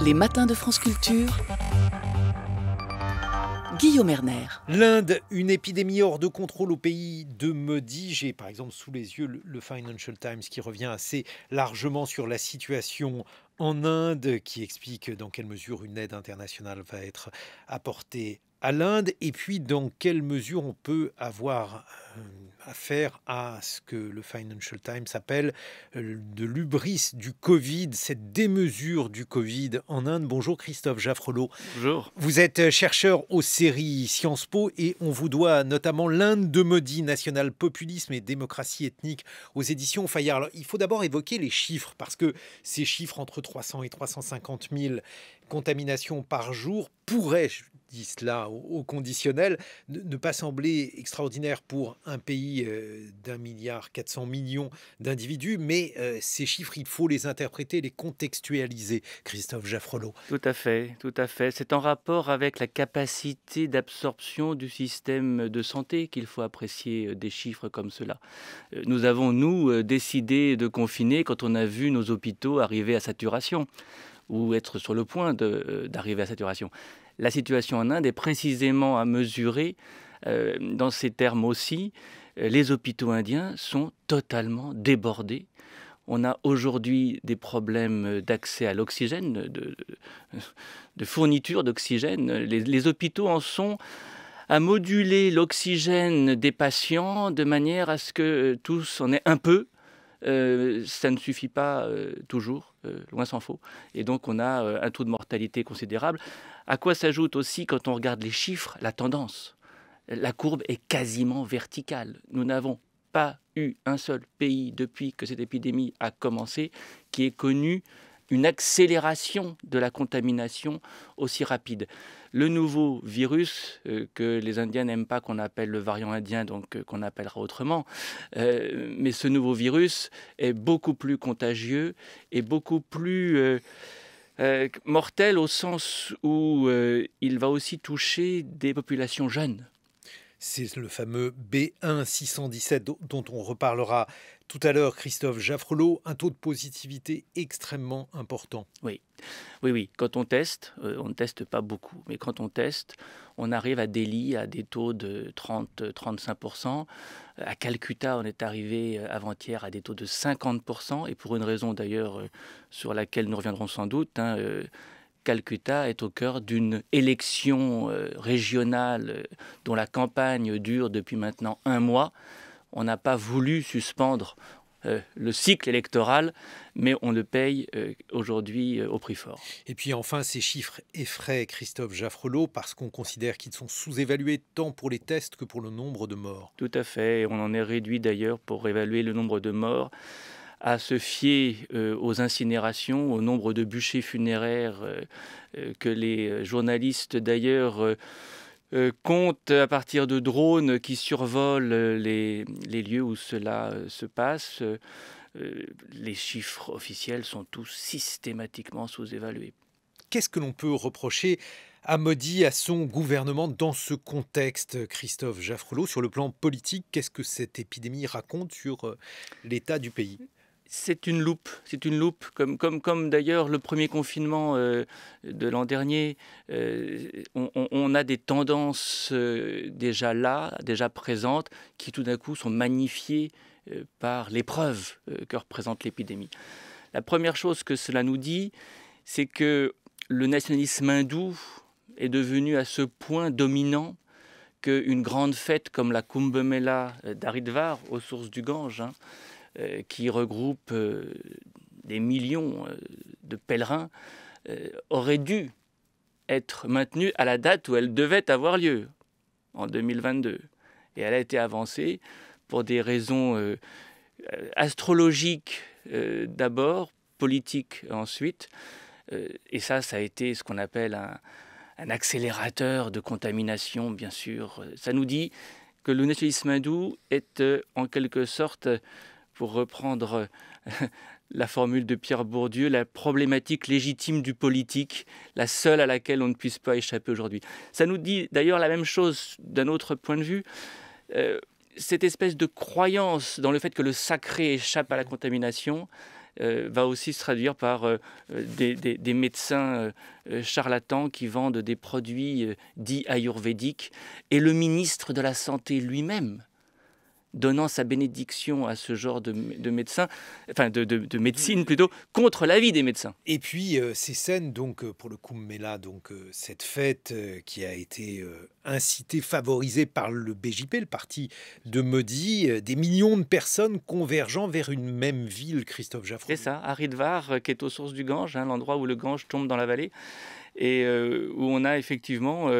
Les matins de France Culture, Guillaume Erner. L'Inde, une épidémie hors de contrôle au pays de Modi. J'ai par exemple sous les yeux le Financial Times qui revient assez largement sur la situation en Inde, qui explique dans quelle mesure une aide internationale va être apportée à l'Inde et puis dans quelle mesure on peut avoir affaire à ce que le Financial Times appelle de l'hubris du Covid, cette démesure du Covid en Inde. Bonjour Christophe Jaffrelot. Bonjour. Vous êtes chercheur aux séries Sciences Po et on vous doit notamment l'Inde de Modi, national populisme et démocratie ethnique aux éditions Fayard. Alors, il faut d'abord évoquer les chiffres parce que ces chiffres entre 300 et 350 000 contaminations par jour pourraient, je dis cela au conditionnel, ne pas sembler extraordinaire pour un pays d'1,4 milliard d'individus, mais ces chiffres, il faut les interpréter, les contextualiser, Christophe Jaffrelot. Tout à fait, tout à fait. C'est en rapport avec la capacité d'absorption du système de santé qu'il faut apprécier des chiffres comme cela. Nous avons, nous, décidé de confiner quand on a vu nos hôpitaux arriver à saturation ou être sur le point d'arriver à saturation. La situation en Inde est précisément à mesurer dans ces termes aussi. Les hôpitaux indiens sont totalement débordés. On a aujourd'hui des problèmes d'accès à l'oxygène, de fourniture d'oxygène. Les hôpitaux en sont à moduler l'oxygène des patients de manière à ce que tous en aient un peu. Ça ne suffit pas toujours, loin s'en faut. Et donc on a un taux de mortalité considérable. À quoi s'ajoute aussi, quand on regarde les chiffres, la tendance. La courbe est quasiment verticale. Nous n'avons pas eu un seul pays depuis que cette épidémie a commencé qui ait connu une accélération de la contamination aussi rapide. Le nouveau virus, que les Indiens n'aiment pas qu'on appelle le variant indien, donc qu'on appellera autrement, mais ce nouveau virus est beaucoup plus contagieux et beaucoup plus mortel au sens où il va aussi toucher des populations jeunes. C'est le fameux B1-617 dont on reparlera tout à l'heure, Christophe Jaffrelot, un taux de positivité extrêmement important. Oui. Quand on ne teste pas beaucoup, mais quand on teste, on arrive à Delhi à des taux de 30-35%. À Calcutta, on est arrivé avant-hier à des taux de 50%, et pour une raison d'ailleurs sur laquelle nous reviendrons sans doute, Calcutta est au cœur d'une élection régionale dont la campagne dure depuis maintenant 1 mois. On n'a pas voulu suspendre le cycle électoral, mais on le paye aujourd'hui au prix fort. Et puis enfin, ces chiffres effraient Christophe Jaffrelot parce qu'on considère qu'ils sont sous-évalués tant pour les tests que pour le nombre de morts. Tout à fait, et on en est réduit d'ailleurs pour évaluer le nombre de morts à se fier aux incinérations, au nombre de bûchers funéraires que les journalistes d'ailleurs comptent à partir de drones qui survolent les lieux où cela se passe. Les chiffres officiels sont tous systématiquement sous-évalués. Qu'est-ce que l'on peut reprocher à Modi, à son gouvernement dans ce contexte, Christophe Jaffrelot, sur le plan politique? Qu'est-ce que cette épidémie raconte sur l'état du pays? C'est une loupe, comme d'ailleurs le premier confinement de l'an dernier. On a des tendances déjà présentes, qui tout d'un coup sont magnifiées par l'épreuve que représente l'épidémie. La première chose que cela nous dit, c'est que le nationalisme hindou est devenu à ce point dominant qu'une grande fête comme la Kumbh Mela d'Haridwar, aux sources du Gange, qui regroupe des millions de pèlerins, aurait dû être maintenue à la date où elle devait avoir lieu, en 2022. Et elle a été avancée pour des raisons astrologiques d'abord, politiques ensuite. Et ça a été ce qu'on appelle un accélérateur de contamination, bien sûr. Ça nous dit que le nationalisme hindou est en quelque sorte, pour reprendre la formule de Pierre Bourdieu, la problématique légitime du politique, la seule à laquelle on ne puisse pas échapper aujourd'hui. Ça nous dit d'ailleurs la même chose d'un autre point de vue. Cette espèce de croyance dans le fait que le sacré échappe à la contamination, va aussi se traduire par des médecins charlatans qui vendent des produits dits ayurvédiques, et le ministre de la Santé lui-même donnant sa bénédiction à ce genre de médecins, enfin de médecine plutôt, contre l'avis des médecins. Et puis ces scènes, donc pour le Kumbh Mela, donc cette fête qui a été incitée, favorisée par le BJP, le parti de Modi, des millions de personnes convergeant vers une même ville, Christophe Jaffrelot. C'est ça, Haridwar, qui est aux sources du Gange, hein, l'endroit où le Gange tombe dans la vallée, et où on a effectivement,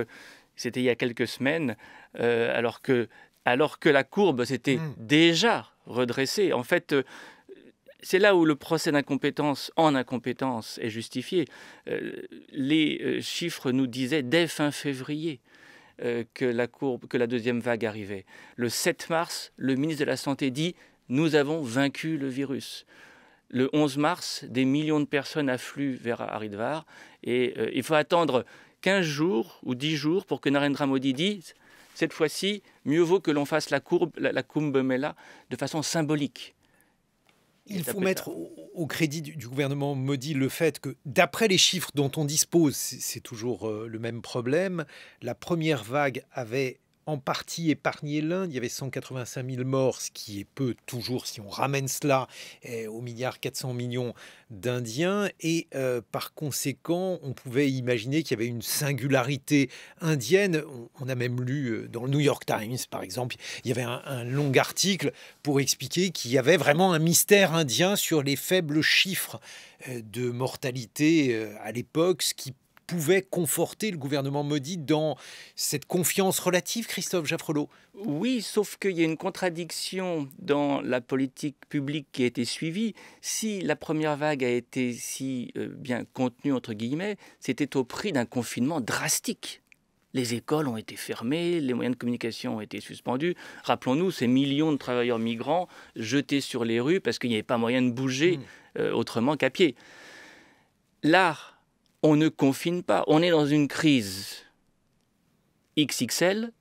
c'était il y a quelques semaines, alors que la courbe s'était déjà redressée. En fait, c'est là où le procès d'incompétence en incompétence est justifié. Les chiffres nous disaient dès fin février que la deuxième vague arrivait. Le 7 mars, le ministre de la Santé dit « Nous avons vaincu le virus ». Le 11 mars, des millions de personnes affluent vers Haridwar, et il faut attendre 15 jours ou 10 jours pour que Narendra Modi dise cette fois-ci, mieux vaut que l'on fasse la Kumbh Mela de façon symbolique. Il faut mettre au crédit du gouvernement Modi le fait que, d'après les chiffres dont on dispose, c'est toujours le même problème, la première vague avait en partie épargné l'Inde. Il y avait 185 000 morts, ce qui est peu toujours si on ramène cela aux 1,4 milliard d'Indiens. Et par conséquent, on pouvait imaginer qu'il y avait une singularité indienne. On a même lu dans le New York Times, par exemple, il y avait un long article pour expliquer qu'il y avait vraiment un mystère indien sur les faibles chiffres de mortalité à l'époque, ce qui pouvait conforter le gouvernement Modi dans cette confiance relative, Christophe Jaffrelot? Oui, sauf qu'il y a une contradiction dans la politique publique qui a été suivie. Si la première vague a été si bien contenue, entre guillemets, c'était au prix d'un confinement drastique. Les écoles ont été fermées, les moyens de communication ont été suspendus. Rappelons-nous ces millions de travailleurs migrants jetés sur les rues parce qu'il n'y avait pas moyen de bouger autrement qu'à pied. Là, on ne confine pas. On est dans une crise XXL.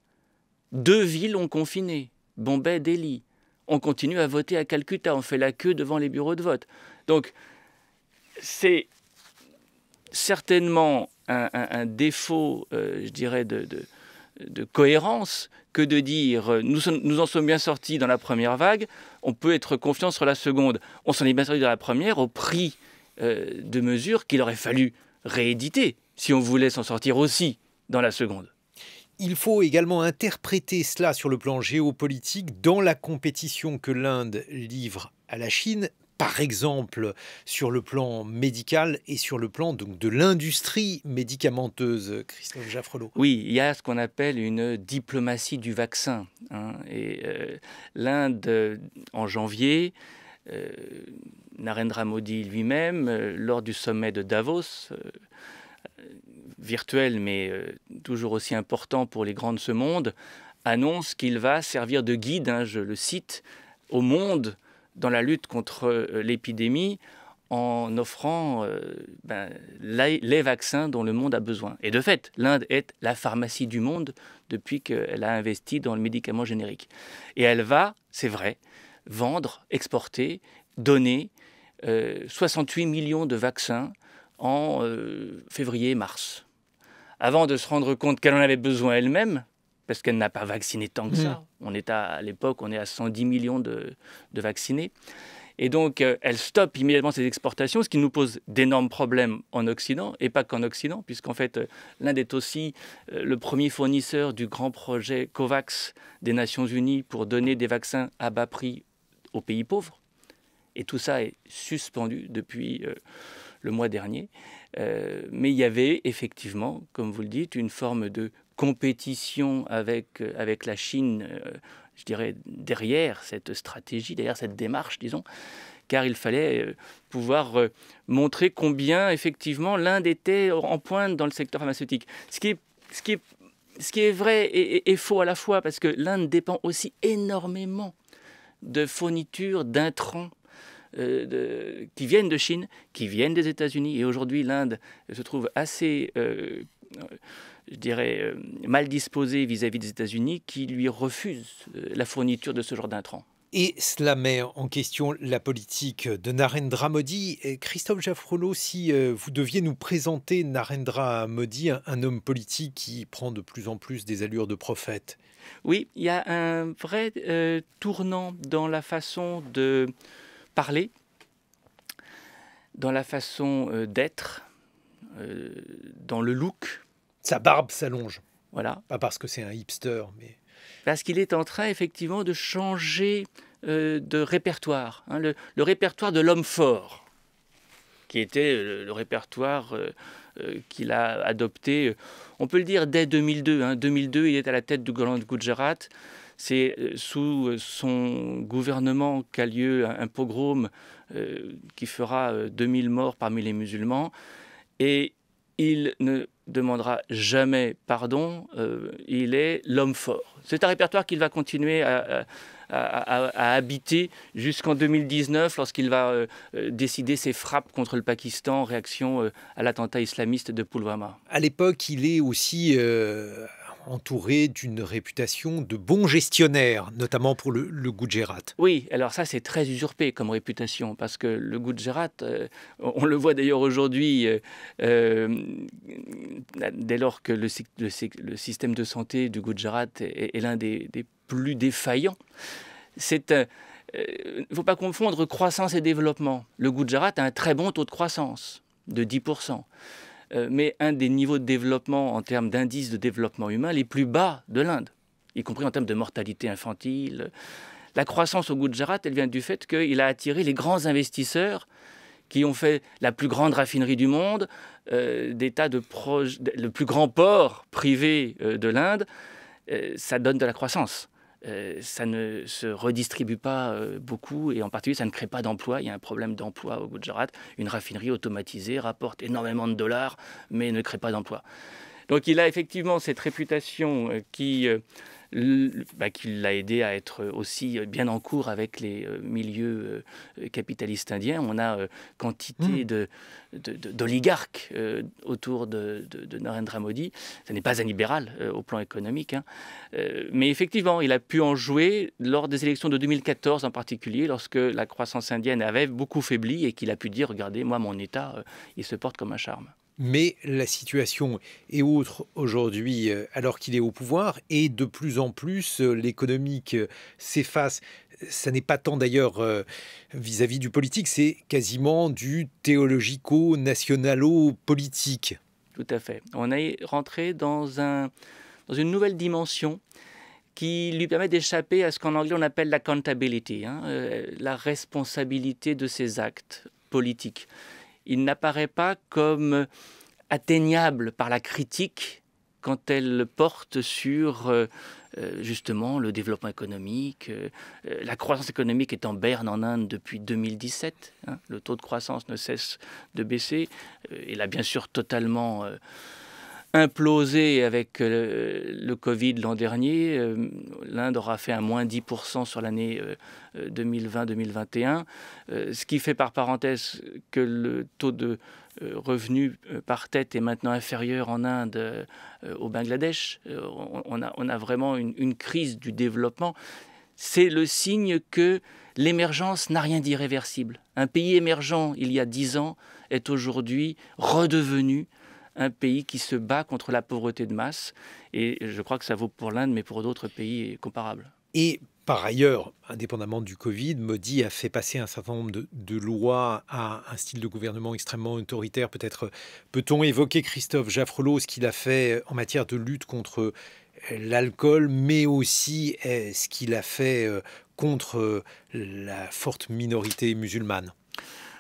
2 villes ont confiné, Bombay, Delhi. On continue à voter à Calcutta. On fait la queue devant les bureaux de vote. Donc, c'est certainement un défaut, je dirais, de cohérence que de dire nous en sommes bien sortis dans la première vague, on peut être confiant sur la seconde. On s'en est bien sorti dans la première au prix de mesures qu'il aurait fallu rééditer si on voulait s'en sortir aussi dans la seconde. Il faut également interpréter cela sur le plan géopolitique dans la compétition que l'Inde livre à la Chine, par exemple sur le plan médical et sur le plan donc, de l'industrie médicamenteuse, Christophe Jaffrelot. Oui, il y a ce qu'on appelle une diplomatie du vaccin. Et l'Inde, en janvier, Narendra Modi lui-même, lors du sommet de Davos, virtuel mais toujours aussi important pour les grands de ce monde, annonce qu'il va servir de guide, je le cite, au monde dans la lutte contre l'épidémie en offrant les vaccins dont le monde a besoin. Et de fait, l'Inde est la pharmacie du monde depuis qu'elle a investi dans le médicament générique. Et elle va, c'est vrai, vendre, exporter, donner 68 millions de vaccins en février et mars. Avant de se rendre compte qu'elle en avait besoin elle-même, parce qu'elle n'a pas vacciné tant que ça. À l'époque, on est à 110 millions de vaccinés. Et donc, elle stoppe immédiatement ses exportations, ce qui nous pose d'énormes problèmes en Occident, et pas qu'en Occident, puisqu'en fait, l'Inde est aussi le premier fournisseur du grand projet COVAX des Nations Unies pour donner des vaccins à bas prix aux pays pauvres. Et tout ça est suspendu depuis le mois dernier. Mais il y avait effectivement, comme vous le dites, une forme de compétition avec la Chine, je dirais, derrière cette stratégie, derrière cette démarche, disons, car il fallait pouvoir montrer combien, effectivement, l'Inde était en pointe dans le secteur pharmaceutique. Ce qui est vrai et faux à la fois, parce que l'Inde dépend aussi énormément de fournitures d'intrants qui viennent de Chine, qui viennent des États-Unis. Et aujourd'hui, l'Inde se trouve assez, je dirais, mal disposée vis-à-vis des États-Unis qui lui refusent la fourniture de ce genre d'intrants. Et cela met en question la politique de Narendra Modi. Et Christophe Jaffrelot, si vous deviez nous présenter Narendra Modi, un homme politique qui prend de plus en plus des allures de prophète. Oui, il y a un vrai tournant dans la façon de parler, dans la façon d'être, dans le look. Sa barbe s'allonge. Voilà. Pas parce que c'est un hipster, mais... Parce qu'il est en train, effectivement, de changer de répertoire. Hein, le répertoire de l'homme fort, qui était le répertoire qu'il a adopté, on peut le dire, dès 2002. Hein. 2002, il est à la tête du gouvernement de Gujarat. C'est sous son gouvernement qu'a lieu un pogrom qui fera 2000 morts parmi les musulmans. Et il ne demandera jamais pardon, il est l'homme fort. C'est un répertoire qu'il va continuer à habiter jusqu'en 2019 lorsqu'il va décider ses frappes contre le Pakistan en réaction à l'attentat islamiste de Pulwama. À l'époque, il est aussi entouré d'une réputation de bon gestionnaire, notamment pour le Gujarat. Oui, alors ça c'est très usurpé comme réputation, parce que le Gujarat, on le voit d'ailleurs aujourd'hui, dès lors que le système de santé du Gujarat est l'un des plus défaillants. Il ne faut pas confondre croissance et développement. Le Gujarat a un très bon taux de croissance, de 10%. Mais un des niveaux de développement en termes d'indice de développement humain les plus bas de l'Inde, y compris en termes de mortalité infantile. La croissance au Gujarat, elle vient du fait qu'il a attiré les grands investisseurs qui ont fait la plus grande raffinerie du monde, le plus grand port privé de l'Inde. Ça donne de la croissance. Ça ne se redistribue pas beaucoup et en particulier ça ne crée pas d'emploi. Il y a un problème d'emploi au Gujarat. Une raffinerie automatisée rapporte énormément de dollars mais ne crée pas d'emploi. Donc il a effectivement cette réputation qui l'a aidé à être aussi bien en cours avec les milieux capitalistes indiens. On a quantité d'oligarques autour de Narendra Modi. Ce n'est pas un libéral au plan économique, hein. Mais effectivement, il a pu en jouer lors des élections de 2014 en particulier, lorsque la croissance indienne avait beaucoup faibli et qu'il a pu dire, regardez, moi, mon État, il se porte comme un charme. Mais la situation est autre aujourd'hui alors qu'il est au pouvoir et de plus en plus l'économique s'efface. Ça n'est pas tant d'ailleurs vis-à-vis du politique, c'est quasiment du théologico-nationalo-politique. Tout à fait. On est rentré dans une nouvelle dimension qui lui permet d'échapper à ce qu'en anglais on appelle l'accountability, hein, la responsabilité de ses actes politiques. Il n'apparaît pas comme atteignable par la critique quand elle porte sur justement le développement économique. La croissance économique est en berne en Inde depuis 2017. Hein, le taux de croissance ne cesse de baisser. Il a bien sûr totalement implosé avec le Covid l'an dernier. L'Inde aura fait un moins 10% sur l'année 2020-2021, ce qui fait par parenthèse que le taux de revenu par tête est maintenant inférieur en Inde au Bangladesh. On a vraiment une crise du développement. C'est le signe que l'émergence n'a rien d'irréversible. Un pays émergent il y a 10 ans est aujourd'hui redevenu un pays qui se bat contre la pauvreté de masse. Et je crois que ça vaut pour l'Inde, mais pour d'autres pays comparables. Et par ailleurs, indépendamment du Covid, Modi a fait passer un certain nombre de lois à un style de gouvernement extrêmement autoritaire. Peut-être peut-on évoquer, Christophe Jaffrelot, ce qu'il a fait en matière de lutte contre l'alcool, mais aussi ce qu'il a fait contre la forte minorité musulmane.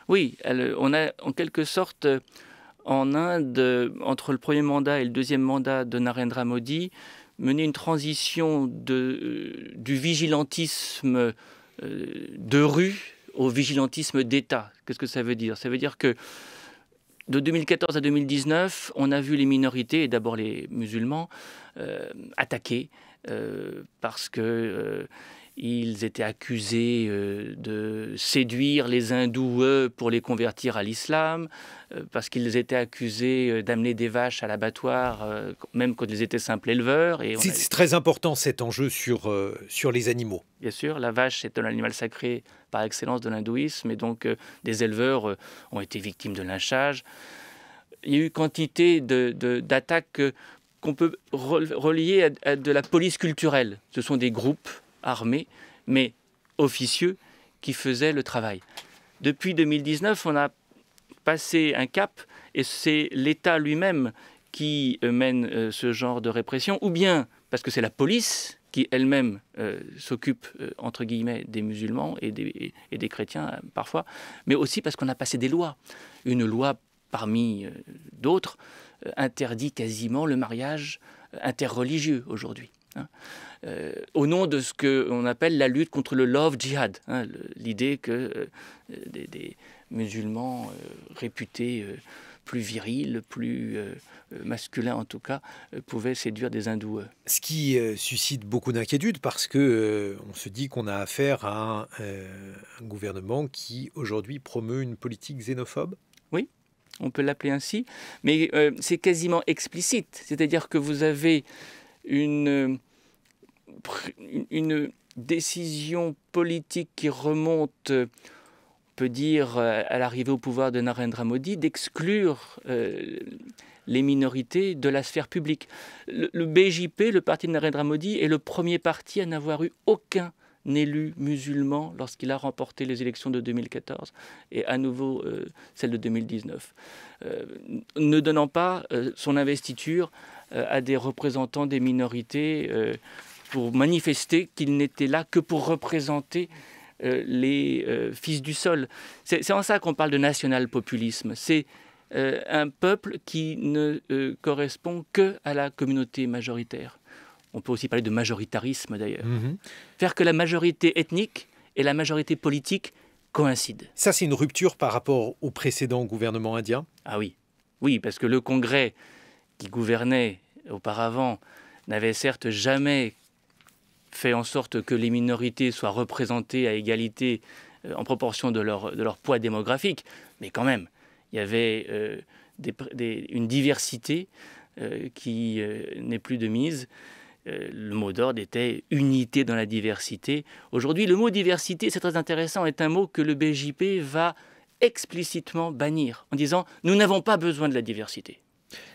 Oui, on a en quelque sorte en Inde, entre le premier mandat et le deuxième mandat de Narendra Modi, mené une transition du vigilantisme de rue au vigilantisme d'État. Qu'est-ce que ça veut dire? Ça veut dire que de 2014 à 2019, on a vu les minorités, et d'abord les musulmans, attaqués parce que Ils étaient accusés de séduire les hindous pour les convertir à l'islam, parce qu'ils étaient accusés d'amener des vaches à l'abattoir, même quand ils étaient simples éleveurs. Et c'est très important cet enjeu sur les animaux. Bien sûr, la vache est un animal sacré par excellence de l'hindouisme, et donc des éleveurs ont été victimes de lynchage. Il y a eu quantité d'attaques qu'on peut relier à de la police culturelle. Ce sont des groupes armés, mais officieux, qui faisaient le travail. Depuis 2019, on a passé un cap, et c'est l'État lui-même qui mène ce genre de répression, ou bien parce que c'est la police qui elle-même s'occupe, entre guillemets, des musulmans et des chrétiens parfois, mais aussi parce qu'on a passé des lois. Une loi parmi d'autres interdit quasiment le mariage interreligieux aujourd'hui, hein. Au nom de ce qu'on appelle la lutte contre le love djihad, hein, l'idée que des musulmans réputés plus virils, plus masculins en tout cas, pouvaient séduire des hindous. Ce qui suscite beaucoup d'inquiétude parce que on se dit qu'on a affaire à un gouvernement qui aujourd'hui promeut une politique xénophobe. Oui, on peut l'appeler ainsi, mais c'est quasiment explicite, c'est-à-dire que vous avez une décision politique qui remonte, on peut dire, à l'arrivée au pouvoir de Narendra Modi, d'exclure les minorités de la sphère publique. Le BJP, le parti de Narendra Modi, est le premier parti à n'avoir eu aucun élu musulman lorsqu'il a remporté les élections de 2014 et à nouveau celles de 2019, ne donnant pas son investiture à des représentants des minorités pour manifester qu'il n'était là que pour représenter les fils du sol. C'est en ça qu'on parle de national-populisme. C'est un peuple qui ne correspond qu'à la communauté majoritaire. On peut aussi parler de majoritarisme d'ailleurs. Faire que la majorité ethnique et la majorité politique coïncident. Ça, c'est une rupture par rapport au précédent gouvernement indien? Ah oui, oui, parce que le Congrès qui gouvernait auparavant n'avait certes jamais fait en sorte que les minorités soient représentées à égalité en proportion de leur poids démographique, mais quand même, il y avait une diversité qui n'est plus de mise. Le mot d'ordre était unité dans la diversité. Aujourd'hui, le mot diversité, c'est très intéressant, est un mot que le BJP va explicitement bannir en disant « nous n'avons pas besoin de la diversité ».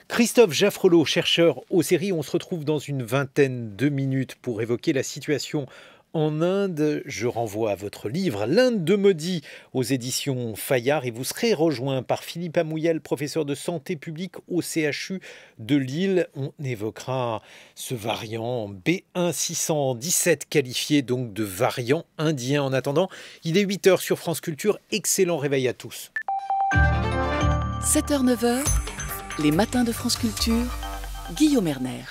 Christophe Jaffrelot, chercheur aux séries, on se retrouve dans une vingtaine de minutes pour évoquer la situation en Inde. Je renvoie à votre livre « L'Inde de Modi » aux éditions Fayard et vous serez rejoint par Philippe Amouyel, professeur de santé publique au CHU de Lille. On évoquera ce variant B1617 qualifié donc de variant indien. En attendant, il est 8h sur France Culture. Excellent réveil à tous. 7h-9h, les matins de France Culture, Guillaume Erner.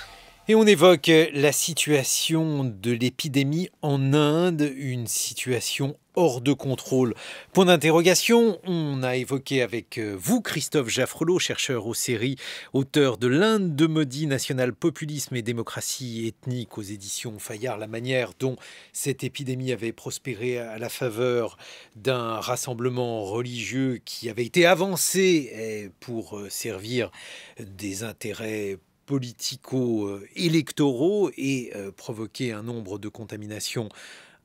Et on évoque la situation de l'épidémie en Inde, une situation hors de contrôle. Point d'interrogation, on a évoqué avec vous, Christophe Jaffrelot, chercheur aux séries, auteur de L'Inde de Modi, national populisme et démocratie ethnique aux éditions Fayard, la manière dont cette épidémie avait prospéré à la faveur d'un rassemblement religieux qui avait été avancé pour servir des intérêts politico-électoraux et provoquer un nombre de contaminations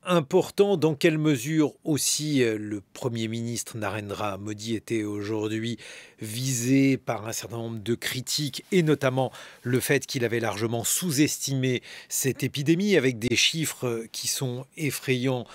important. Dans quelle mesure aussi le Premier ministre Narendra Modi était aujourd'hui visé par un certain nombre de critiques et notamment le fait qu'il avait largement sous-estimé cette épidémie avec des chiffres qui sont effrayants,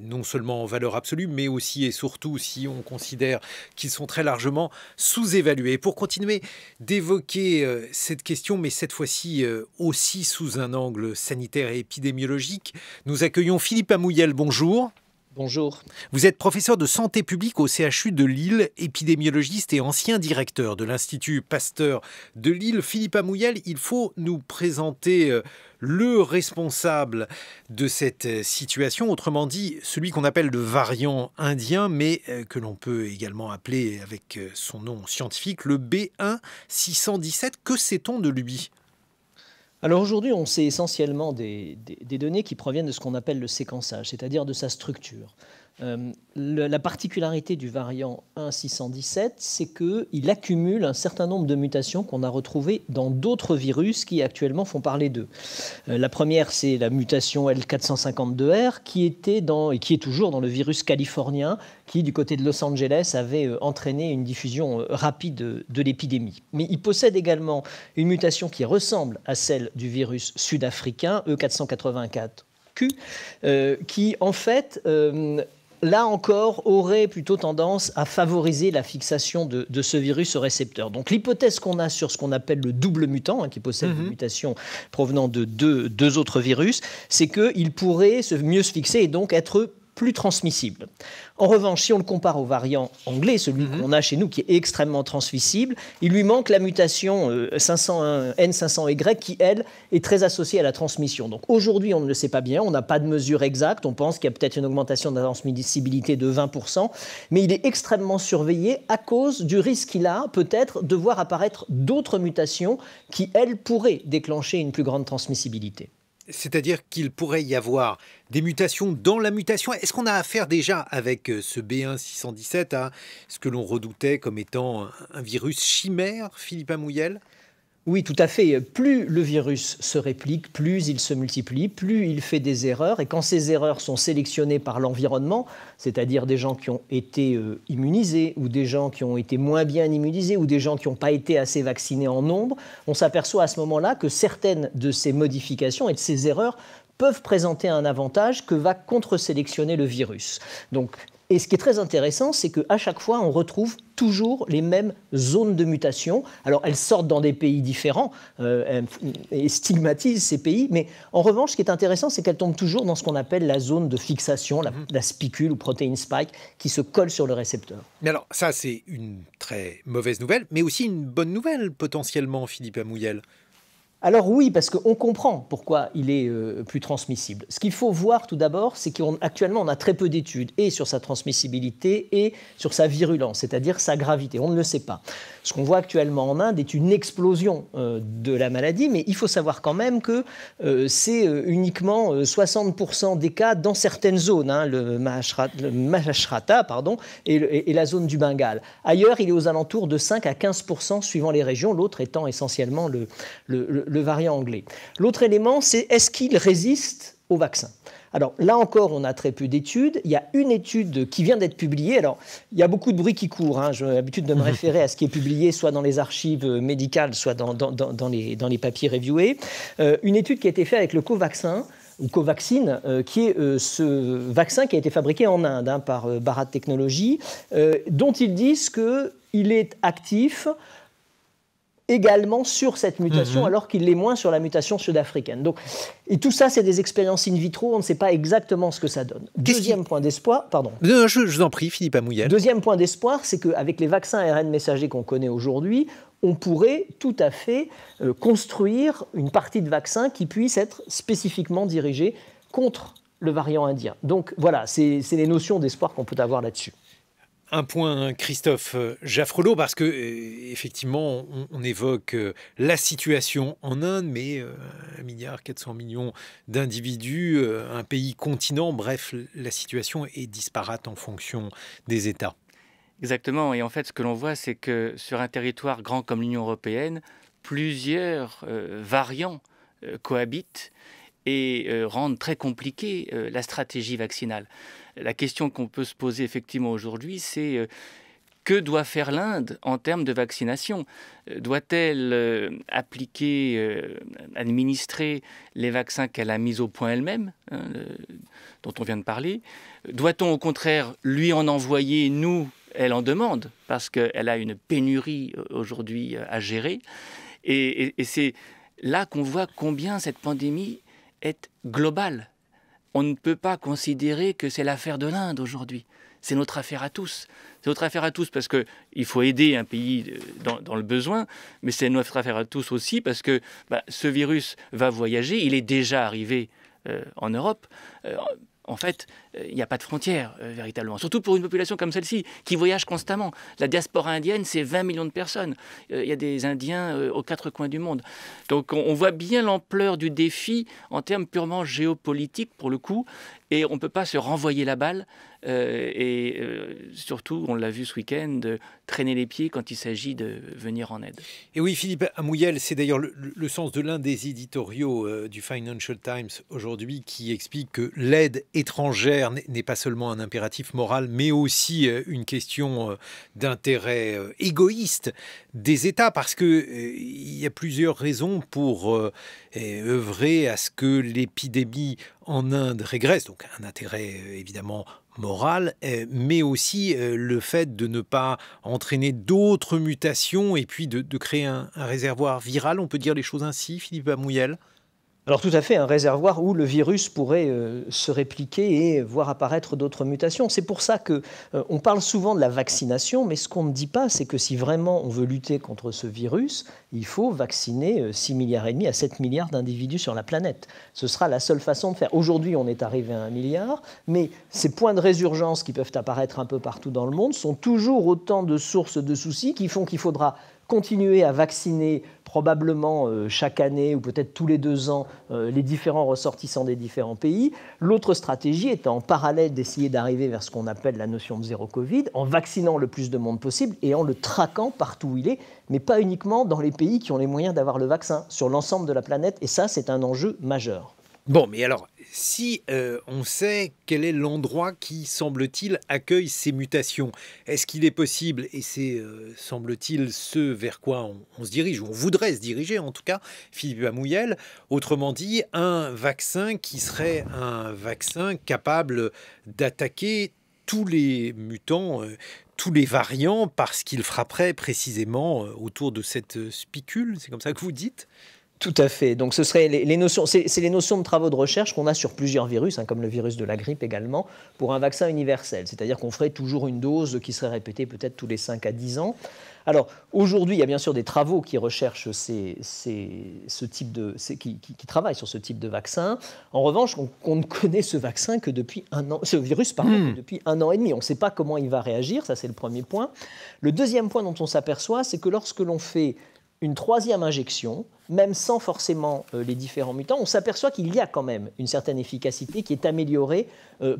non seulement en valeur absolue, mais aussi et surtout si on considère qu'ils sont très largement sous-évalués. Pour continuer d'évoquer cette question, mais cette fois-ci aussi sous un angle sanitaire et épidémiologique, nous accueillons Philippe Amouyel, bonjour. Bonjour. Vous êtes professeur de santé publique au CHU de Lille, épidémiologiste et ancien directeur de l'Institut Pasteur de Lille. Philippe Amouyel, il faut nous présenter le responsable de cette situation, autrement dit celui qu'on appelle le variant indien, mais que l'on peut également appeler avec son nom scientifique le B1617. Que sait-on de lui ? Alors aujourd'hui, on sait essentiellement des données qui proviennent de ce qu'on appelle le séquençage, c'est-à-dire de sa structure. La particularité du variant 1.617, c'est qu'il accumule un certain nombre de mutations qu'on a retrouvées dans d'autres virus qui actuellement font parler d'eux. La première, c'est la mutation L452R qui était et qui est toujours dans le virus californien qui, du côté de Los Angeles, avait entraîné une diffusion rapide de l'épidémie. Mais il possède également une mutation qui ressemble à celle du virus sud-africain E484Q, qui en fait là encore, aurait plutôt tendance à favoriser la fixation de ce virus au récepteur. Donc l'hypothèse qu'on a sur ce qu'on appelle le double mutant, qui possède une mutation provenant de deux autres virus, c'est qu'il pourrait mieux se fixer et donc être plus transmissible. En revanche, si on le compare au variant anglais, celui qu'on a chez nous, qui est extrêmement transmissible, il lui manque la mutation N500Y qui, elle, est très associée à la transmission. Donc aujourd'hui, on ne le sait pas bien, on n'a pas de mesure exacte, on pense qu'il y a peut-être une augmentation de la transmissibilité de 20%, mais il est extrêmement surveillé à cause du risque qu'il a peut-être de voir apparaître d'autres mutations qui, elles, pourraient déclencher une plus grande transmissibilité. C'est-à-dire qu'il pourrait y avoir des mutations dans la mutation. Est-ce qu'on a affaire déjà avec ce B1.617 à ce que l'on redoutait comme étant un virus chimère, Philippe Amouyel ? Oui, tout à fait. Plus le virus se réplique, plus il se multiplie, plus il fait des erreurs. Et quand ces erreurs sont sélectionnées par l'environnement, c'est-à-dire des gens qui ont été immunisés ou des gens qui ont été moins bien immunisés ou des gens qui n'ont pas été assez vaccinés en nombre, on s'aperçoit à ce moment-là que certaines de ces modifications et de ces erreurs peuvent présenter un avantage que va contre-sélectionner le virus. Et ce qui est très intéressant, c'est qu'à chaque fois, on retrouve toujours les mêmes zones de mutation. Alors, elles sortent dans des pays différents et stigmatisent ces pays, mais en revanche, ce qui est intéressant, c'est qu'elles tombent toujours dans ce qu'on appelle la zone de fixation, la spicule ou protéine spike, qui se colle sur le récepteur. Mais alors, ça, c'est une très mauvaise nouvelle, mais aussi une bonne nouvelle, potentiellement, Philippe Amouyel. Alors oui, parce qu'on comprend pourquoi il est plus transmissible. Ce qu'il faut voir tout d'abord, c'est qu'actuellement, on a très peu d'études et sur sa transmissibilité et sur sa virulence, c'est-à-dire sa gravité. On ne le sait pas. Ce qu'on voit actuellement en Inde est une explosion de la maladie, mais il faut savoir quand même que c'est uniquement 60% des cas dans certaines zones, le Maharashtra et la zone du Bengale. Ailleurs, il est aux alentours de 5 à 15% suivant les régions, l'autre étant essentiellement le variant anglais. L'autre élément, c'est est-ce qu'il résiste au vaccin ? Alors là encore, on a très peu d'études. Il y a une étude qui vient d'être publiée. Alors, il y a beaucoup de bruit qui court. J'ai l'habitude de me référer à ce qui est publié soit dans les archives médicales, soit dans les papiers reviewés. Une étude qui a été faite avec le Covaxin, ou Covaxin, qui est ce vaccin qui a été fabriqué en Inde par Bharat Technologies, dont ils disent qu'il est actif également sur cette mutation, alors qu'il l'est moins sur la mutation sud-africaine. Et tout ça, c'est des expériences in vitro, on ne sait pas exactement ce que ça donne. Deuxième point d'espoir, pardon. Non, je vous en prie, Philippe Amouyel. Deuxième point d'espoir, c'est qu'avec les vaccins ARN messagers qu'on connaît aujourd'hui, on pourrait tout à fait construire une partie de vaccin qui puisse être spécifiquement dirigée contre le variant indien. Donc voilà, c'est les notions d'espoir qu'on peut avoir là-dessus. Un point, Christophe Jaffrelot, parce que effectivement, on évoque la situation en Inde, mais 1,4 milliard d'individus, un pays continent, bref, la situation est disparate en fonction des États. Exactement, et en fait, ce que l'on voit, c'est que sur un territoire grand comme l'Union européenne, plusieurs variants cohabitent et rendent très compliquée la stratégie vaccinale. La question qu'on peut se poser effectivement aujourd'hui, c'est que doit faire l'Inde en termes de vaccination ? Doit-elle administrer les vaccins qu'elle a mis au point elle-même, dont on vient de parler ? Doit-on au contraire lui en envoyer, nous, elle en demande, parce qu'elle a une pénurie aujourd'hui à gérer. Et c'est là qu'on voit combien cette pandémie est globale. On ne peut pas considérer que c'est l'affaire de l'Inde aujourd'hui. C'est notre affaire à tous. C'est notre affaire à tous parce qu'il faut aider un pays dans le besoin, mais c'est notre affaire à tous aussi parce que ce virus va voyager. Il est déjà arrivé en Europe. en fait, il n'y a pas de frontières, véritablement. Surtout pour une population comme celle-ci, qui voyage constamment. La diaspora indienne, c'est 20 millions de personnes. Il y a des Indiens aux quatre coins du monde. Donc on voit bien l'ampleur du défi en termes purement géopolitiques, pour le coup, et on ne peut pas se renvoyer la balle. Surtout, on l'a vu ce week-end, traîner les pieds quand il s'agit de venir en aide. Et oui, Philippe Amouyel, c'est d'ailleurs le sens de l'un des éditoriaux du Financial Times aujourd'hui qui explique que l'aide étrangère n'est pas seulement un impératif moral, mais aussi une question d'intérêt égoïste des États, parce qu'il y a plusieurs raisons pour œuvrer à ce que l'épidémie en Inde régresse. Donc un intérêt évidemment moral, mais aussi le fait de ne pas entraîner d'autres mutations et puis de créer un réservoir viral. On peut dire les choses ainsi, Philippe Amouyel? Alors tout à fait, un réservoir où le virus pourrait se répliquer et voir apparaître d'autres mutations. C'est pour ça qu'on parle souvent de la vaccination, mais ce qu'on ne dit pas, c'est que si vraiment on veut lutter contre ce virus, il faut vacciner 6,5 milliards à 7 milliards d'individus sur la planète. Ce sera la seule façon de faire. Aujourd'hui, on est arrivé à 1 milliard, mais ces points de résurgence qui peuvent apparaître un peu partout dans le monde sont toujours autant de sources de soucis qui font qu'il faudra continuer à vacciner probablement chaque année ou peut-être tous les 2 ans les différents ressortissants des différents pays. L'autre stratégie est en parallèle d'essayer d'arriver vers ce qu'on appelle la notion de zéro Covid, en vaccinant le plus de monde possible et en le traquant partout où il est, mais pas uniquement dans les pays qui ont les moyens d'avoir le vaccin, sur l'ensemble de la planète. Et ça, c'est un enjeu majeur. Bon, mais alors, si on sait quel est l'endroit qui, semble-t-il, accueille ces mutations, est-ce qu'il est possible, et c'est, semble-t-il, ce vers quoi on se dirige, ou on voudrait se diriger en tout cas, Philippe Amouyel, autrement dit, un vaccin qui serait un vaccin capable d'attaquer tous les mutants, tous les variants, parce qu'il frapperait précisément autour de cette spicule, c'est comme ça que vous dites ? Tout à fait. Donc ce serait les notions, c'est les notions de travaux de recherche qu'on a sur plusieurs virus, comme le virus de la grippe également, pour un vaccin universel. C'est-à-dire qu'on ferait toujours une dose qui serait répétée peut-être tous les 5 à 10 ans. Alors aujourd'hui, il y a bien sûr des travaux qui recherchent qui travaillent sur ce type de vaccin. En revanche, on ne connaît ce vaccin que depuis ce virus que depuis 1 an et demi. On ne sait pas comment il va réagir, ça c'est le premier point. Le deuxième point dont on s'aperçoit, c'est que lorsque l'on fait une 3e injection, même sans forcément les différents mutants, on s'aperçoit qu'il y a quand même une certaine efficacité qui est améliorée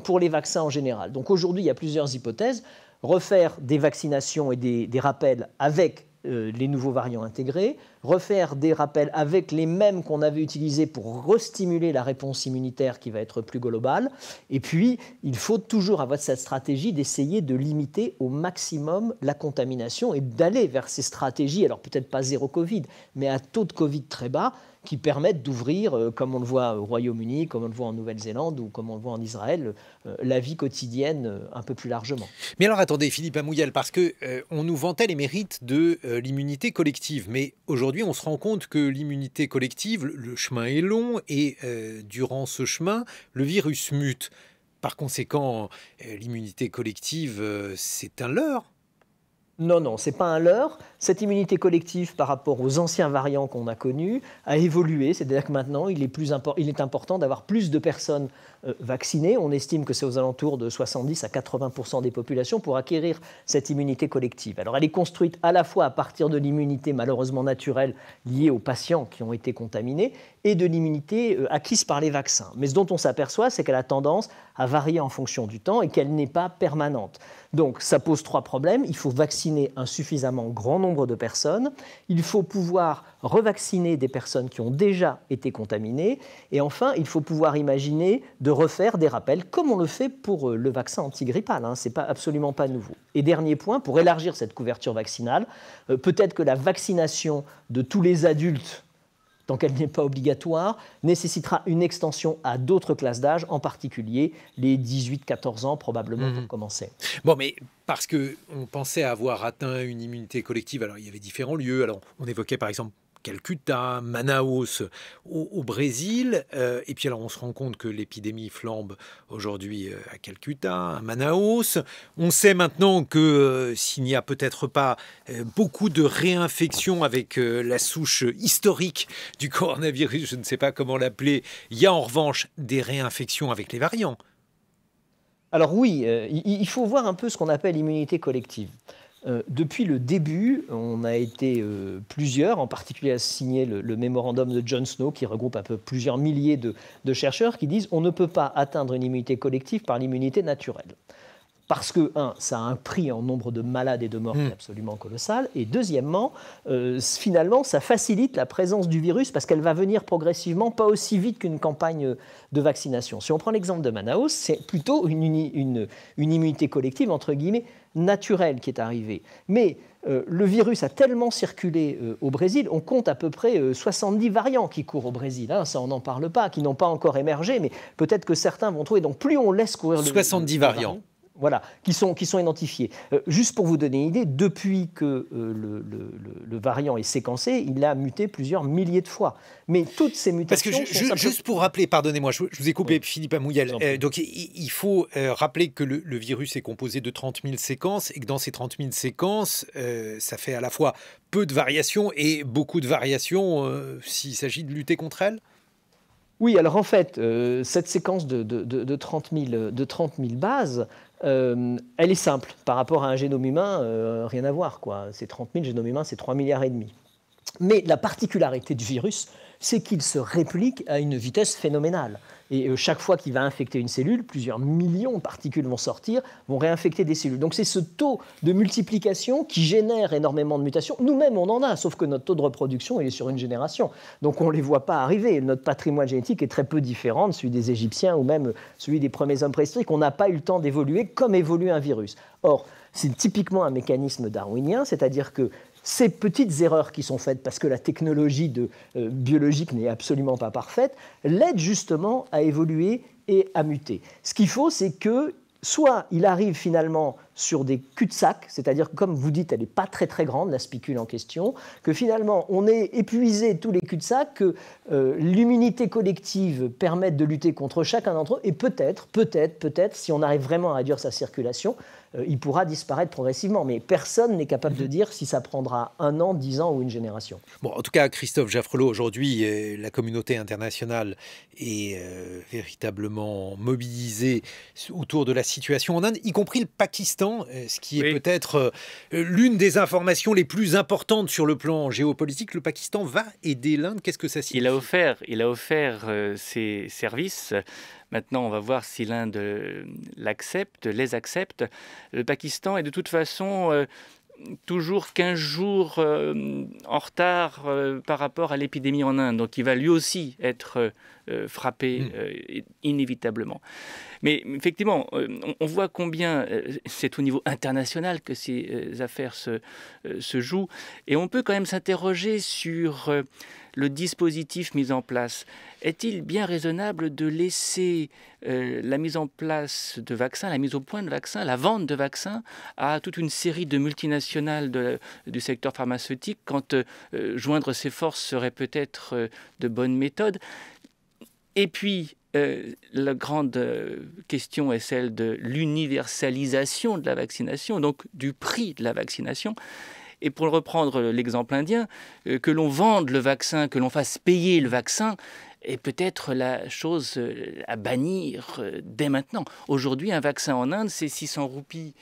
pour les vaccins en général. Donc aujourd'hui, il y a plusieurs hypothèses. Refaire des vaccinations et des rappels avec les nouveaux variants intégrés, refaire des rappels avec les mêmes qu'on avait utilisés pour restimuler la réponse immunitaire qui va être plus globale. Et puis, il faut toujours avoir cette stratégie d'essayer de limiter au maximum la contamination et d'aller vers ces stratégies, alors peut-être pas zéro Covid, mais à taux de Covid très bas, qui permettent d'ouvrir, comme on le voit au Royaume-Uni, comme on le voit en Nouvelle-Zélande ou comme on le voit en Israël, la vie quotidienne un peu plus largement. Mais alors attendez, Philippe Amouyel, parce que on nous vantait les mérites de l'immunité collective, mais aujourd'hui on se rend compte que l'immunité collective, le chemin est long et durant ce chemin, le virus mute. Par conséquent, l'immunité collective, c'est un leurre. Non, ce n'est pas un leurre. Cette immunité collective par rapport aux anciens variants qu'on a connus a évolué. C'est-à-dire que maintenant, il est important d'avoir plus de personnes vaccinées. On estime que c'est aux alentours de 70 à 80% des populations pour acquérir cette immunité collective. Alors elle est construite à la fois à partir de l'immunité malheureusement naturelle liée aux patients qui ont été contaminés et de l'immunité acquise par les vaccins. Mais ce dont on s'aperçoit, c'est qu'elle a tendance à varier en fonction du temps et qu'elle n'est pas permanente. Donc ça pose 3 problèmes. Il faut vacciner un suffisamment grand nombre de personnes. Il faut pouvoir revacciner des personnes qui ont déjà été contaminées. Et enfin, il faut pouvoir imaginer de refaire des rappels comme on le fait pour le vaccin antigrippal. Ce n'est absolument pas nouveau. Et dernier point, pour élargir cette couverture vaccinale, peut-être que la vaccination de tous les adultes, tant qu'elle n'est pas obligatoire, nécessitera une extension à d'autres classes d'âge, en particulier les 18-14 ans probablement pour commencer. Bon, mais parce qu'on pensait avoir atteint une immunité collective, alors il y avait différents lieux, alors on évoquait par exemple Calcutta, Manaus au Brésil, et puis alors on se rend compte que l'épidémie flambe aujourd'hui à Calcutta, à Manaus. On sait maintenant que s'il n'y a peut-être pas beaucoup de réinfections avec la souche historique du coronavirus, je ne sais pas comment l'appeler, il y a en revanche des réinfections avec les variants. Alors oui, il faut voir un peu ce qu'on appelle l'immunité collective. Depuis le début, on a été plusieurs, en particulier à signer le mémorandum de John Snow, qui regroupe un peu plusieurs milliers de chercheurs, qui disent on ne peut pas atteindre une immunité collective par l'immunité naturelle. Parce que, ça a un prix en nombre de malades et de morts qui est absolument colossal. Et deuxièmement, finalement, ça facilite la présence du virus parce qu'elle va venir progressivement, pas aussi vite qu'une campagne de vaccination. Si on prend l'exemple de Manaus, c'est plutôt une immunité collective, entre guillemets, naturelle qui est arrivée. Mais le virus a tellement circulé au Brésil, on compte à peu près 70 variants qui courent au Brésil. Ça, on n'en parle pas, qui n'ont pas encore émergé, mais peut-être que certains vont trouver. Donc plus on laisse courir 70 variants. Voilà, qui sont identifiés. Juste pour vous donner une idée, depuis que le variant est séquencé, il a muté plusieurs milliers de fois. Mais toutes ces mutations... Parce que juste pour rappeler, pardonnez-moi, je vous ai coupé, oui. Philippe Amouyel. Donc il faut rappeler que le virus est composé de 30 000 séquences et que dans ces 30 000 séquences, ça fait à la fois peu de variations et beaucoup de variations s'il s'agit de lutter contre elles. Oui, alors en fait, cette séquence de 30 000 bases, elle est simple. Par rapport à un génome humain, rien à voir, quoi. C'est 30 000, génome humain, c'est 3,5 milliards. Mais la particularité du virus, c'est qu'il se réplique à une vitesse phénoménale. Et chaque fois qu'il va infecter une cellule, plusieurs millions de particules vont sortir, vont réinfecter des cellules. Donc c'est ce taux de multiplication qui génère énormément de mutations. Nous-mêmes, on en a, sauf que notre taux de reproduction, il est sur une génération. Donc on ne les voit pas arriver. Notre patrimoine génétique est très peu différent de celui des Égyptiens ou même celui des premiers hommes préhistoriques. On n'a pas eu le temps d'évoluer comme évolue un virus. Or, c'est typiquement un mécanisme darwinien, c'est-à-dire que ces petites erreurs qui sont faites parce que la technologie biologique n'est absolument pas parfaite l'aident justement à évoluer et à muter. Ce qu'il faut, c'est que soit il arrive finalement sur des cul-de-sac, c'est-à-dire que comme vous dites, elle n'est pas très très grande, la spicule en question, que finalement on ait épuisé tous les cul-de-sac, que l'immunité collective permette de lutter contre chacun d'entre eux, et peut-être, si on arrive vraiment à réduire sa circulation, il pourra disparaître progressivement. Mais personne n'est capable de dire si ça prendra 1 an, 10 ans ou une génération. Bon, en tout cas, Christophe Jaffrelot, aujourd'hui, la communauté internationale est véritablement mobilisée autour de la situation en Inde, y compris le Pakistan, ce qui est peut-être l'une des informations les plus importantes sur le plan géopolitique. Le Pakistan va aider l'Inde. Qu'est-ce que ça signifie ? Il a offert ses services. Maintenant, on va voir si l'Inde les accepte. Le Pakistan est de toute façon toujours 15 jours en retard par rapport à l'épidémie en Inde. Donc, il va lui aussi être frappé inévitablement. Mais effectivement, on voit combien c'est au niveau international que ces affaires se jouent. Et on peut quand même s'interroger sur le dispositif mis en place. Est-il bien raisonnable de laisser la mise en place de vaccins, la mise au point de vaccins, la vente de vaccins à toute une série de multinationales du secteur pharmaceutique quand joindre ses forces serait peut-être de bonne méthode? Et puis, la grande question est celle de l'universalisation de la vaccination, donc du prix de la vaccination. Et pour reprendre l'exemple indien, que l'on vende le vaccin, que l'on fasse payer le vaccin, est peut-être la chose à bannir dès maintenant. Aujourd'hui, un vaccin en Inde, c'est 600 roupies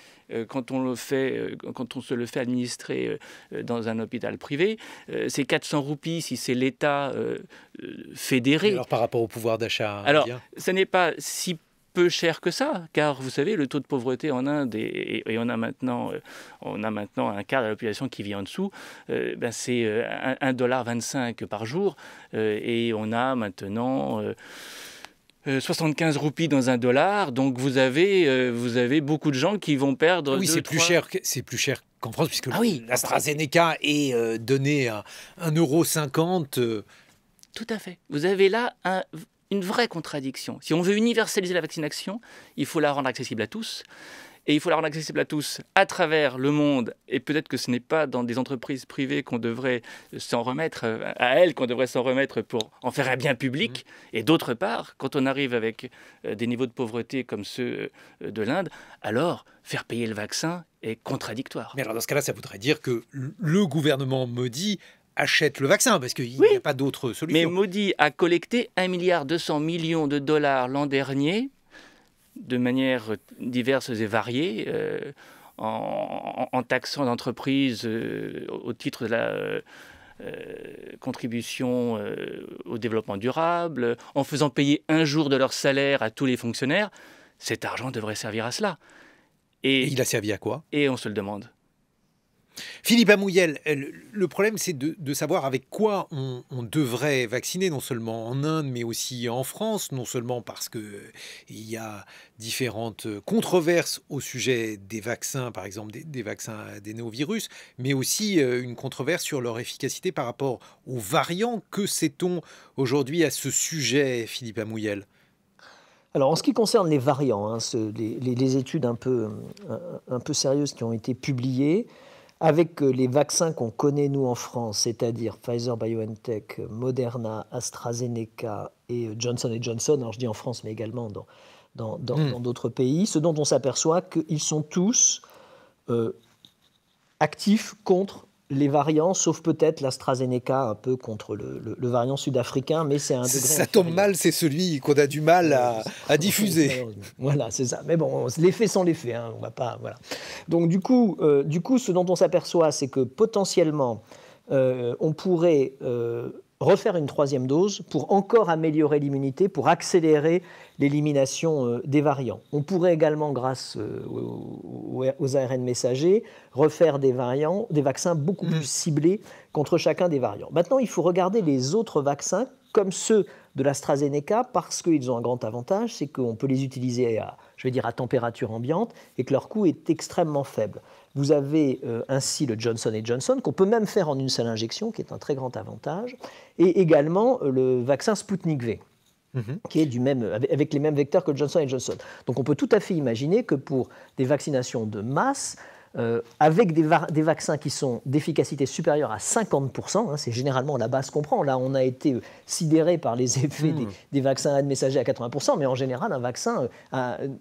quand on se le fait administrer dans un hôpital privé. C'est 400 roupies si c'est l'État fédéré. Et alors par rapport au pouvoir d'achat indien ? Alors, ce n'est pas si peu cher que ça, car vous savez, le taux de pauvreté en Inde, et on a maintenant un quart de la population qui vit en dessous, c'est 1,25 $ par jour, et on a maintenant 75 roupies dans $1, donc vous avez beaucoup de gens qui vont perdre... Oui, c'est plus cher qu'en France, puisque l'AstraZeneca est donné à 1,50 €. Tout à fait. Vous avez là une vraie contradiction. Si on veut universaliser la vaccination, il faut la rendre accessible à tous. Et il faut la rendre accessible à tous à travers le monde. Et peut-être que ce n'est pas dans des entreprises privées qu'on devrait s'en remettre, à elles qu'on devrait s'en remettre pour en faire un bien public. Et d'autre part, quand on arrive avec des niveaux de pauvreté comme ceux de l'Inde, alors faire payer le vaccin est contradictoire. Mais alors dans ce cas-là, ça voudrait dire que le gouvernement Modi achète le vaccin, parce qu'il n'y a pas d'autre solution. Mais Modi a collecté $1,2 milliard l'an dernier de manière diverse et variée, en taxant l'entreprise au titre de la contribution au développement durable, en faisant payer un jour de leur salaire à tous les fonctionnaires. Cet argent devrait servir à cela. Et il a servi à quoi? Et on se le demande. Philippe Amouyel, le problème c'est de savoir avec quoi on devrait vacciner, non seulement en Inde mais aussi en France, non seulement parce qu'il y a différentes controverses au sujet des vaccins, par exemple des vaccins des néovirus, mais aussi une controverse sur leur efficacité par rapport aux variants. Que sait-on aujourd'hui à ce sujet, Philippe Amouyel? Alors, en ce qui concerne les variants, hein, les études un peu sérieuses qui ont été publiées, avec les vaccins qu'on connaît, nous, en France, c'est-à-dire Pfizer-BioNTech, Moderna, AstraZeneca et Johnson & Johnson, alors je dis en France, mais également dans d'autres pays, ce dont on s'aperçoit qu'ils sont tous actifs contre les variants, sauf peut-être l'AstraZeneca, un peu contre le variant sud-africain, mais c'est un degré Ça inférieur. tombe mal, c'est celui qu'on a du mal à diffuser. Voilà, c'est ça. Mais bon, les faits sont les faits, hein, on va pas, voilà. Donc du coup, ce dont on s'aperçoit, c'est que potentiellement, on pourrait refaire une troisième dose pour encore améliorer l'immunité, pour accélérer l'élimination des variants. On pourrait également, grâce aux ARN messagers, refaire des vaccins beaucoup plus ciblés contre chacun des variants. Maintenant, il faut regarder les autres vaccins, comme ceux de l'AstraZeneca, parce qu'ils ont un grand avantage, c'est qu'on peut les utiliser à température ambiante et que leur coût est extrêmement faible. Vous avez ainsi le Johnson & Johnson, qu'on peut même faire en une seule injection, qui est un très grand avantage, et également le vaccin Sputnik V, qui est avec les mêmes vecteurs que le Johnson & Johnson. Donc on peut tout à fait imaginer que pour des vaccinations de masse, avec des vaccins qui sont d'efficacité supérieure à 50%, hein, c'est généralement la base qu'on prend. Là, on a été sidéré par les effets des vaccins ARN messagers à 80%, mais en général, un vaccin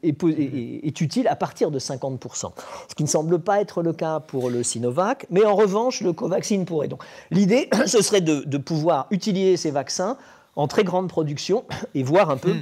est utile à partir de 50%. Ce qui ne semble pas être le cas pour le Sinovac, mais en revanche, le Covaxin pourrait. Donc, l'idée, ce serait de pouvoir utiliser ces vaccins en très grande production et voir un peu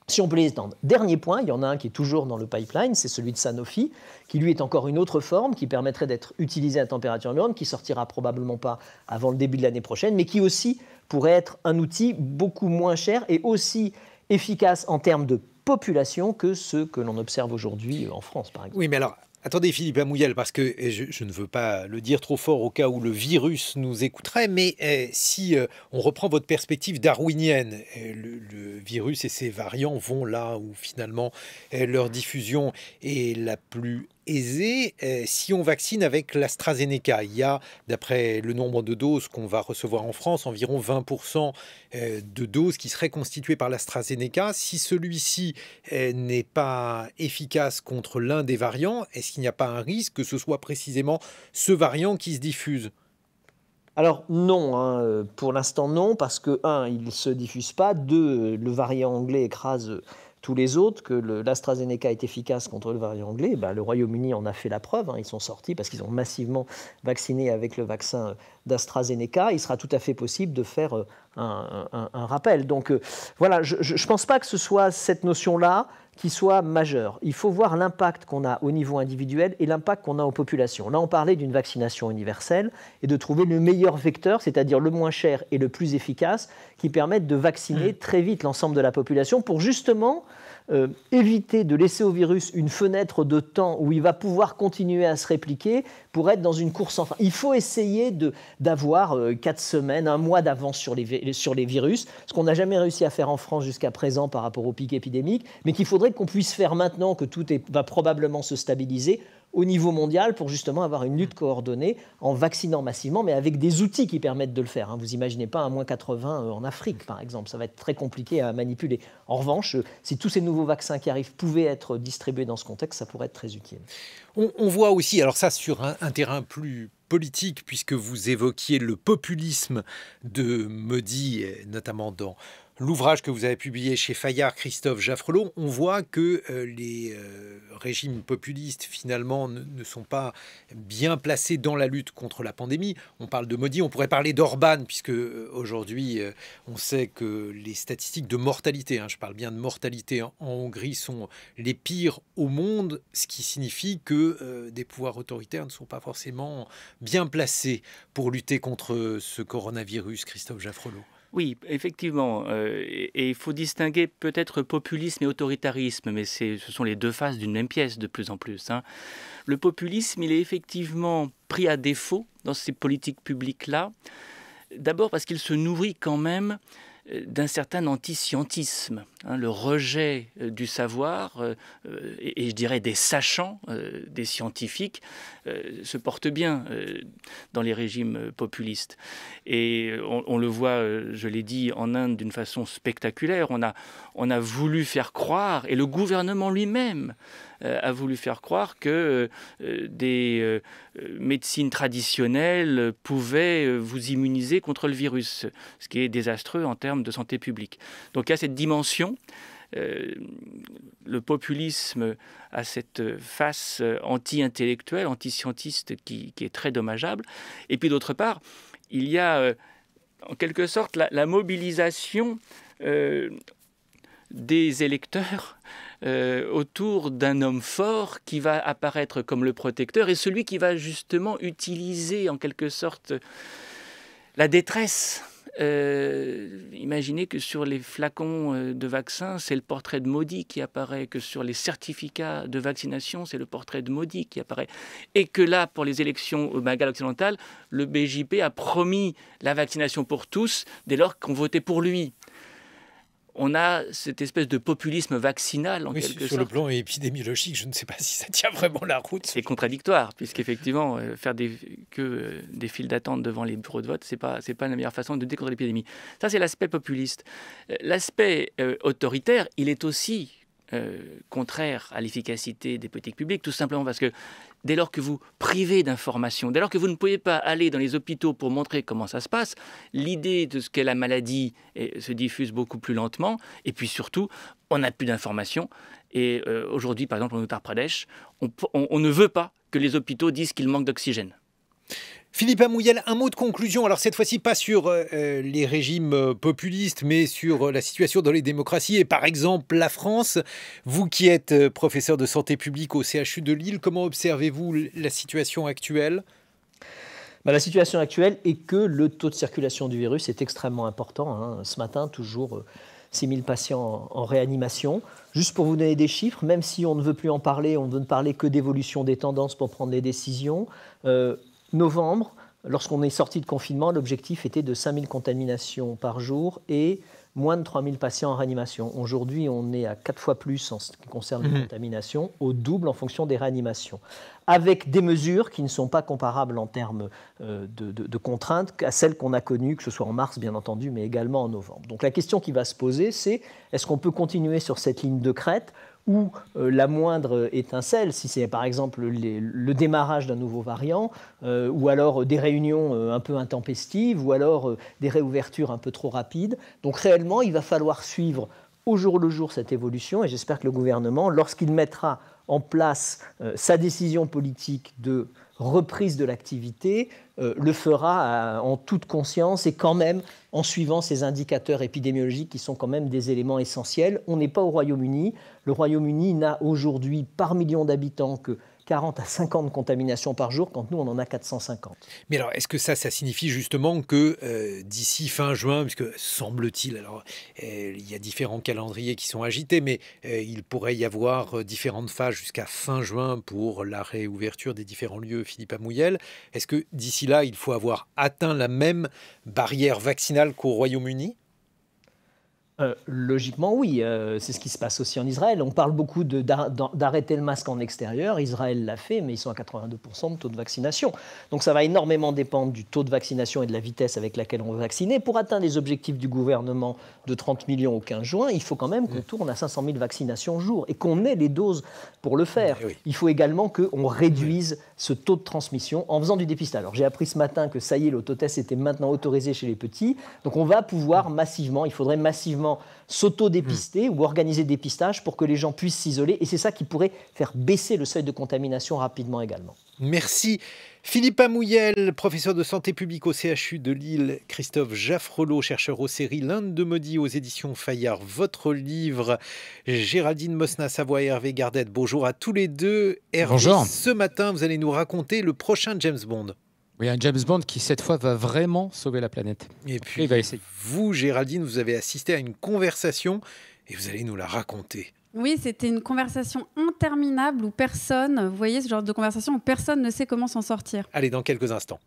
si on peut les étendre. Dernier point, il y en a un qui est toujours dans le pipeline, c'est celui de Sanofi, qui lui est encore une autre forme, qui permettrait d'être utilisé à température ambiante, qui sortira probablement pas avant le début de l'année prochaine, mais qui aussi pourrait être un outil beaucoup moins cher et aussi efficace en termes de population que ceux que l'on observe aujourd'hui en France, par exemple. Oui, mais alors, attendez Philippe Amouyel, parce que je ne veux pas le dire trop fort au cas où le virus nous écouterait, mais si on reprend votre perspective darwinienne, le virus et ses variants vont là où finalement leur diffusion est la plus aisée. Si on vaccine avec l'AstraZeneca, il y a, d'après le nombre de doses qu'on va recevoir en France, environ 20% de doses qui seraient constituées par l'AstraZeneca. Si celui-ci n'est pas efficace contre l'un des variants, est-ce qu'il n'y a pas un risque que ce soit précisément ce variant qui se diffuse? Alors non, hein, pour l'instant non, parce que il ne se diffuse pas, deux, le variant anglais écrase tous les autres, que l'AstraZeneca est efficace contre le variant anglais. Le Royaume-Uni en a fait la preuve, ils sont sortis parce qu'ils ont massivement vacciné avec le vaccin d'AstraZeneca. Il sera tout à fait possible de faire un rappel. Donc voilà, je ne pense pas que ce soit cette notion-là qui soit majeure. Il faut voir l'impact qu'on a au niveau individuel et l'impact qu'on a aux populations. Là, on parlait d'une vaccination universelle et de trouver le meilleur vecteur, c'est-à-dire le moins cher et le plus efficace, qui permettent de vacciner très vite l'ensemble de la population pour justement éviter de laisser au virus une fenêtre de temps où il va pouvoir continuer à se répliquer pour être dans une course sans fin. Il faut essayer d'avoir 4 semaines, 1 mois d'avance sur les virus, ce qu'on n'a jamais réussi à faire en France jusqu'à présent par rapport au pic épidémique, mais qu'il faudrait qu'on puisse faire maintenant que tout va probablement se stabiliser au niveau mondial pour justement avoir une lutte coordonnée en vaccinant massivement, mais avec des outils qui permettent de le faire. Vous n'imaginez pas un moins 80 en Afrique, par exemple. Ça va être très compliqué à manipuler. En revanche, si tous ces nouveaux vaccins qui arrivent pouvaient être distribués dans ce contexte, ça pourrait être très utile. On voit aussi, alors ça sur un terrain plus politique, puisque vous évoquiez le populisme de Modi, notamment dans l'ouvrage que vous avez publié chez Fayard, Christophe Jaffrelot, on voit que les régimes populistes, finalement, ne sont pas bien placés dans la lutte contre la pandémie. On parle de Modi, on pourrait parler d'Orban, puisque aujourd'hui, on sait que les statistiques de mortalité, je parle bien de mortalité en Hongrie, sont les pires au monde, ce qui signifie que des pouvoirs autoritaires ne sont pas forcément bien placés pour lutter contre ce coronavirus, Christophe Jaffrelot. Oui, effectivement. Et il faut distinguer peut-être populisme et autoritarisme, mais ce sont les deux faces d'une même pièce de plus en plus. Le populisme, il est effectivement pris à défaut dans ces politiques publiques-là. D'abord parce qu'il se nourrit quand même d'un certain antiscientisme, le rejet du savoir et je dirais des sachants, des scientifiques, se porte bien dans les régimes populistes. Et on le voit, je l'ai dit, en Inde d'une façon spectaculaire. On a voulu faire croire, et le gouvernement lui-même a voulu faire croire que des médecines traditionnelles pouvaient vous immuniser contre le virus, ce qui est désastreux en termes de santé publique. Donc il y a cette dimension. Le populisme a cette face anti-intellectuelle, anti-scientiste qui est très dommageable. Et puis d'autre part, il y a en quelque sorte la mobilisation des électeurs autour d'un homme fort qui va apparaître comme le protecteur et celui qui va justement utiliser en quelque sorte la détresse. Imaginez que sur les flacons de vaccins, c'est le portrait de Modi qui apparaît, que sur les certificats de vaccination, c'est le portrait de Modi qui apparaît. Et que là, pour les élections au Bengale occidental, le BJP a promis la vaccination pour tous dès lors qu'on votait pour lui. On a cette espèce de populisme vaccinal, en quelque sorte. Sur le plan épidémiologique, je ne sais pas si ça tient vraiment la route. C'est contradictoire, puisqu'effectivement, faire des files d'attente devant les bureaux de vote, c'est pas la meilleure façon de lutter contre l'épidémie. Ça, c'est l'aspect populiste. L'aspect autoritaire, il est aussi contraire à l'efficacité des politiques publiques, tout simplement parce que dès lors que vous privez d'informations, dès lors que vous ne pouvez pas aller dans les hôpitaux pour montrer comment ça se passe, l'idée de ce qu'est la maladie se diffuse beaucoup plus lentement, et puis surtout, on n'a plus d'informations. Et aujourd'hui, par exemple, en Uttar Pradesh, on ne veut pas que les hôpitaux disent qu'il manque d'oxygène. Philippe Amouyel, un mot de conclusion. Alors cette fois-ci, pas sur les régimes populistes, mais sur la situation dans les démocraties et par exemple la France. Vous qui êtes professeur de santé publique au CHU de Lille, comment observez-vous la situation actuelle ? La situation actuelle est que le taux de circulation du virus est extrêmement important. Ce matin, toujours 6 000 patients en réanimation. Juste pour vous donner des chiffres, même si on ne veut plus en parler, on ne veut ne parler que d'évolution des tendances pour prendre les décisions. Novembre, lorsqu'on est sorti de confinement, l'objectif était de 5 000 contaminations par jour et moins de 3 000 patients en réanimation. Aujourd'hui, on est à 4 fois plus en ce qui concerne les contaminations, au double en fonction des réanimations, avec des mesures qui ne sont pas comparables en termes de contraintes à celles qu'on a connues, que ce soit en mars, bien entendu, mais également en novembre. Donc la question qui va se poser, c'est est-ce qu'on peut continuer sur cette ligne de crête ou la moindre étincelle, si c'est par exemple le démarrage d'un nouveau variant, ou alors des réunions un peu intempestives, ou alors des réouvertures un peu trop rapides. Donc réellement, il va falloir suivre au jour le jour cette évolution, et j'espère que le gouvernement, lorsqu'il mettra en place sa décision politique de reprise de l'activité, le fera en toute conscience et quand même en suivant ces indicateurs épidémiologiques qui sont quand même des éléments essentiels. On n'est pas au Royaume-Uni. Le Royaume-Uni n'a aujourd'hui par million d'habitants que 40 à 50 contaminations par jour, quand nous, on en a 450. Mais alors, est-ce que ça signifie justement que d'ici fin juin, puisque semble-t-il, alors il y a différents calendriers qui sont agités, mais il pourrait y avoir différentes phases jusqu'à fin juin pour la réouverture des différents lieux, Philippe Amouyel. Est-ce que d'ici là, il faut avoir atteint la même barrière vaccinale qu'au Royaume-Uni ? Logiquement, oui. C'est ce qui se passe aussi en Israël. On parle beaucoup d'arrêter le masque en extérieur. Israël l'a fait, mais ils sont à 82% de taux de vaccination. Donc ça va énormément dépendre du taux de vaccination et de la vitesse avec laquelle on va vacciner. Pour atteindre les objectifs du gouvernement de 30 millions au 15 juin, il faut quand même qu'on tourne à 500 000 vaccinations au jour et qu'on ait les doses pour le faire. Oui. Il faut également qu'on réduise ce taux de transmission en faisant du dépistage. Alors j'ai appris ce matin que ça y est, l'autotest était maintenant autorisé chez les petits. Donc on va pouvoir massivement, il faudrait massivement comment s'auto-dépister ou organiser des dépistages pour que les gens puissent s'isoler. Et c'est ça qui pourrait faire baisser le seuil de contamination rapidement également. Merci. Philippe Amouyel, professeur de santé publique au CHU de Lille, Christophe Jaffrelot, chercheur aux séries L'Inde de maudit aux éditions Fayard, votre livre, Géraldine Mosna-Savoie et Hervé Gardette, bonjour à tous les deux. Hervé, bonjour. Ce matin, vous allez nous raconter le prochain James Bond. Oui, un James Bond qui, cette fois, va vraiment sauver la planète. Et puis, il va essayer. Vous, Géraldine, vous avez assisté à une conversation et vous allez nous la raconter. Oui, c'était une conversation interminable où personne, vous voyez ce genre de conversation où personne ne sait comment s'en sortir. Allez, dans quelques instants.